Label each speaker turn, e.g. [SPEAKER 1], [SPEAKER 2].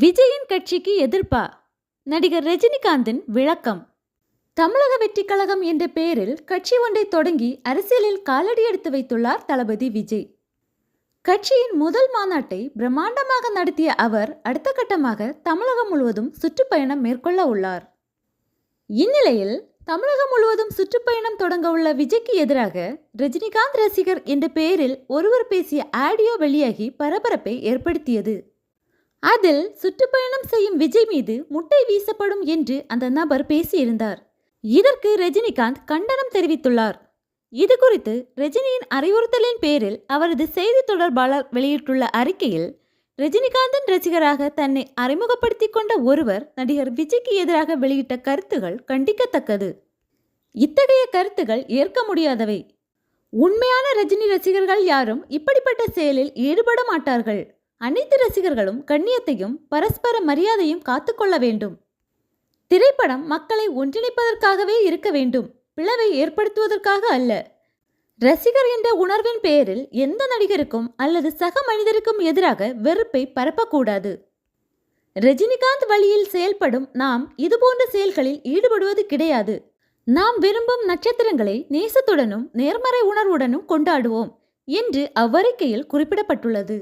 [SPEAKER 1] விஜயின் கட்சிக்கு எதிர்ப்பா? நடிகர் ரஜினிகாந்தின் விளக்கம். தமிழக வெற்றிக் கழகம் என்ற பெயரில் கட்சி ஒன்றை தொடங்கி அரசியலில் காலடி எடுத்து வைத்துள்ளார் தளபதி விஜய். கட்சியின் முதல் மாநாட்டை பிரம்மாண்டமாக நடத்திய அவர் அடுத்த கட்டமாக தமிழகம் முழுவதும் சுற்றுப்பயணம் மேற்கொள்ள உள்ளார். இந்நிலையில் தமிழகம் முழுவதும் சுற்றுப்பயணம் தொடங்க உள்ள விஜய்க்கு எதிராக ரஜினிகாந்த் ரசிகர் என்ற பெயரில் ஒருவர் பேசிய ஆடியோ வெளியாகி பரபரப்பை ஏற்படுத்தியது. அதில் சுற்றுப்பயணம் செய்யும் விஜய் மீது முட்டை வீசப்படும் என்று அந்த நபர் பேசியிருந்தார். இதற்கு ரஜினிகாந்த் கண்டனம் தெரிவித்துள்ளார். இது குறித்து ரஜினியின் அறிவுறுத்தலின் பேரில் அவரது செய்தி தொடர்பாளர் வெளியிட்டுள்ள அறிக்கையில், ரஜினிகாந்தின் ரசிகராக தன்னை அறிமுகப்படுத்திக் கொண்ட ஒருவர் நடிகர் விஜய்க்கு எதிராக வெளியிட்ட கருத்துகள் கண்டிக்கத்தக்கது. இத்தகைய கருத்துகள் ஏற்க முடியாதவை. உண்மையான ரஜினி ரசிகர்கள் யாரும் இப்படிப்பட்ட செயலில் ஈடுபட மாட்டார்கள். அனைத்து ரசிகர்களும் கண்ணியத்தையும் பரஸ்பர மரியாதையும் காத்துக்கொள்ள வேண்டும். திரைப்படம் மக்களை ஒன்றிணைப்பதற்காகவே இருக்க வேண்டும், பிளவை ஏற்படுத்துவதற்காக அல்ல. ரசிகர் என்ற உணர்வின் பெயரில் எந்த நடிகருக்கும் அல்லது சக மனிதருக்கும் எதிராக வெறுப்பை பரப்பக்கூடாது. ரஜினிகாந்த் வழியில் செயல்படும் நாம் இதுபோன்ற செயல்களில் ஈடுபடுவது கிடையாது. நாம் விரும்பும் நட்சத்திரங்களை நேசத்துடனும் நேர்மறை உணர்வுடனும் கொண்டாடுவோம் என்று அவ்வறிக்கையில் குறிப்பிடப்பட்டுள்ளது.